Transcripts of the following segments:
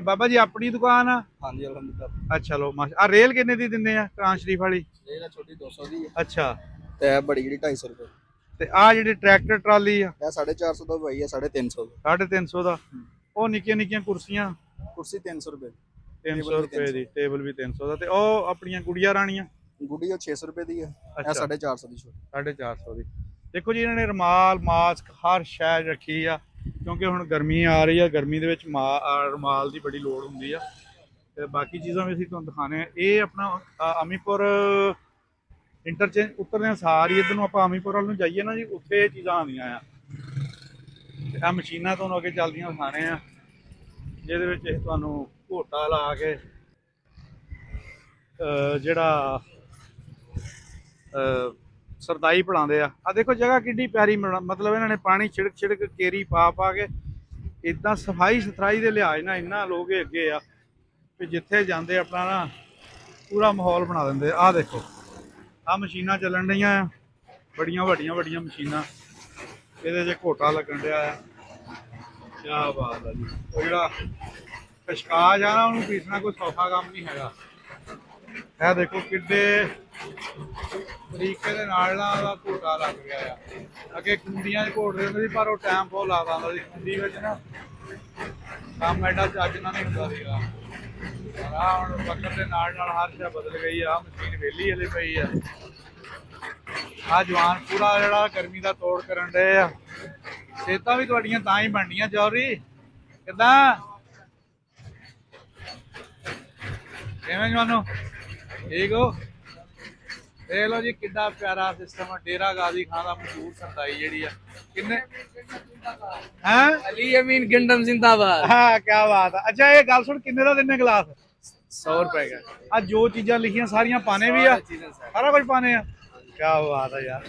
ਬਾਬਾ ਜੀ ਆਪਣੀ ਦੁਕਾਨ ਆ? ਹਾਂਜੀ ਅਲਹਮਦੁਲਿਲਾ। ਅੱਛਾ ਲੋ ਮਾਸ਼ਾ। ਆ ਰੇਲ ਕਿੰਨੇ ਦੀ ਦਿੰਦੇ ਆ ਕੁਰਾਨ ਸ਼ਰੀਫ ਵਾਲੀ? ਇਹ ਛੋਟੀ 200 ਦੀ ਹੈ। ਅੱਛਾ ਤੇ ਇਹ ਬੜੀ ਜਿਹੜੀ 250 ਰੁਪਏ। ਤੇ ਆ ਜਿਹੜੀ ਟਰੈਕਟਰ ਟਰਾਲੀ ਆ? ਇਹ 450 ਦਾ ਭਾਈ ਹੈ, 350 ਦਾ। 350 ਦਾ। ਉਹ ਨਿੱਕੀਆਂ ਨਿੱਕੀਆਂ ਕੁਰਸੀਆਂ? ਕੁਰਸੀ 300 ਰੁਪਏ। 300 ਰੁਪਏ ਦੀ, ਟੇਬਲ ਵੀ 300 ਦਾ। ਤੇ ਉਹ ਆਪਣੀਆਂ ਗੁੜੀਆਂ ਰਾਣੀਆਂ? ਗੁੱਡੀ ਉਹ 600 ਰੁਪਏ ਦੀ ਹੈ। ਇਹ 450 ਦੀ ਛੋਟੀ। 450 ਦੀ। ਦੇਖੋ ਜੀ ਇਹਨਾਂ ਨੇ ਰੁਮਾਲ ਮਾਸਕ ਹਰ ਸ਼ੈ ਰੱਖੀ ਆ, ਕਿਉਂਕਿ ਹੁਣ ਗਰਮੀ ਆ ਰਹੀ ਆ, ਗਰਮੀ ਦੇ ਵਿੱਚ ਰੁਮਾਲ ਦੀ ਬੜੀ ਲੋੜ ਹੁੰਦੀ ਆ। ਤੇ ਬਾਕੀ ਚੀਜ਼ਾਂ ਵੀ ਅਸੀਂ ਤੁਹਾਨੂੰ ਦਿਖਾਣੇ ਆ। ਇਹ ਆਪਣਾ ਅਮੀਪੁਰ ਇੰਟਰਚੇਂਜ ਉਤਰਦੇ ਸਾਰ ਹੀ ਇੱਧਰ ਨੂੰ ਆਪਾਂ ਅਮੀਪੁਰ ਵੱਲ ਨੂੰ ਜਾਈਏ ਨਾ ਜੀ, ਉੱਥੇ ਇਹ ਚੀਜ਼ਾਂ ਆਉਂਦੀਆਂ ਆ। ਤੇ ਆਹ ਮਸ਼ੀਨਾਂ ਤੁਹਾਨੂੰ ਅੱਗੇ ਚੱਲਦੀਆਂ ਦਿਖਾਣੇ ਆ, ਜਿਹਦੇ ਵਿੱਚ ਇਹ ਤੁਹਾਨੂੰ ਘੋਟਾ ਲਾ ਕੇ ਜਿਹੜਾ ਸਰਦਾਈ ਪੜਾਉਂਦੇ ਆ। ਆ ਦੇਖੋ ਜਗ੍ਹਾ ਕਿੱਡੀ ਪਿਆਰੀ, ਮਤਲਬ ਇਹਨਾਂ ਨੇ ਪਾਣੀ ਛਿੜਕ ਛਿੜਕ ਕੇਰੀ ਪਾ ਪਾ ਕੇ ਇਦਾਂ ਸਫਾਈ ਸੁਥਰਾਈ ਦੇ ਲਿਹਾਜ਼ ਨਾਲ ਇੰਨਾ ਲੋਕ ਅੱਗੇ ਆ ਕਿ ਜਿੱਥੇ ਜਾਂਦੇ ਆਪਣਾ ਨਾ ਪੂਰਾ ਮਾਹੌਲ ਬਣਾ ਦਿੰਦੇ। ਆਹ ਦੇਖੋ ਆਹ ਮਸ਼ੀਨਾਂ ਚੱਲਣ ਰਹੀਆਂ ਆ, ਬੜੀਆਂ ਵੱਡੀਆਂ ਵੱਡੀਆਂ ਮਸ਼ੀਨਾਂ, ਇਹਦੇ 'ਚ ਘੋਟਾ ਲੱਗਣ ਡਿਆ ਆ। ਕਿਆ ਬਾਤ ਆ ਜੀ। ਉਹ ਜਿਹੜਾ ਕਸ਼ਕਾਜ ਆ ਨਾ, ਉਹਨੂੰ ਪੀਸਣਾ ਕੋਈ ਸੌਖਾ ਕੰਮ ਨਹੀਂ ਹੈਗਾ। ਇਹ ਦੇਖੋ ਕਿੱਡੇ ਤਰੀਕੇ ਦੇ ਨਾਲ ਨਾ ਉਹਦਾ ਘੋਟਾ ਲੱਗ ਗਿਆ ਆ। ਅੱਗੇ ਕੁੰਡੀਆਂ 'ਚ ਘੋਟਦੇ ਹੁੰਦੇ ਸੀ, ਪਰ ਉਹ ਟਾਈਮ ਬਹੁਤ ਲੱਗਦਾ ਹੁੰਦਾ ਸੀ ਕੁੰਡੀ ਵਿੱਚ ਨਾ, ਕੰਮ ਐਡਾ ਚੱਜ ਨਾਲ ਨਹੀਂ ਹੁੰਦਾ ਸੀਗਾ। ਪਰ ਆਹ ਹੁਣ ਵਕਤ ਦੇ ਨਾਲ ਨਾਲ ਹਰ ਸ਼ੈ ਬਦਲ ਗਈ ਆ। ਮਸ਼ੀਨ ਵਿਹਲੀ ਹਲੇ ਪਈ ਆ। ਆਹ ਜਵਾਨ ਪੂਰਾ ਜਿਹੜਾ ਗਰਮੀ ਦਾ ਤੋੜ ਕਰਨ ਡਏ ਆ। ਸਿਹਤਾਂ ਵੀ ਤੁਹਾਡੀਆਂ ਤਾਂ ਹੀ ਬਣਨੀਆਂ। ਜੌਹਰੀ ਕਿੱਦਾਂ, ਕਿਵੇਂ ਜਵਾਨੋ, ਠੀਕ ਹੋ? ਦੇਖ ਲਓ ਜੀ ਕਿੱਡਾ ਪਿਆਰਾ ਸਿਸਟਮ ਆ। ਡੇਰਾ ਗਾਜ਼ੀ ਖਾਨ ਦਾ ਮਸ਼ਹੂਰ ਸਰਦਾਈ ਜਿਹੜੀ ਆ। ਕਿੰਨੇ ਹੈ? ਅਲੀ ਅਮੀਨ ਗੰਡਮ ਜ਼ਿੰਦਾਬਾਦ। ਹਾਂ ਕਿਆ ਬਾਤ ਆ। ਅੱਛਾ ਇਹ ਗੱਲ ਸੁਣ, ਕਿੰਨੇ ਦਾ ਦਿੰਨੇ ਗਲਾਸ? 100 ਰੁਪਏ ਦਾ। ਆ ਜੋ ਚੀਜ਼ਾਂ ਲਿਖੀਆਂ ਸਾਰੀਆਂ ਪਾਣੇ ਵੀ ਆ, ਸਾਰਾ ਕੁਝ ਪਾਣੇ ਆ। ਕਿਆ ਬਾਤ ਆ ਯਾਰ।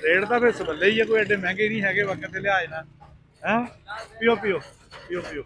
ਰੇਟ ਤਾਂ ਫਿਰ ਸਬੱਲੇ ਹੀ ਆ, ਕੋਈ ਐਡੇ ਮਹਿੰਗੇ ਨਹੀਂ ਹੈਗੇ ਵਕਤ ਦੇ ਲਿਹਾਜ਼ ਨਾਲ। ਹੈ ਪੀਓ ਪੀਓ ਪੀਓ ਪੀਓ।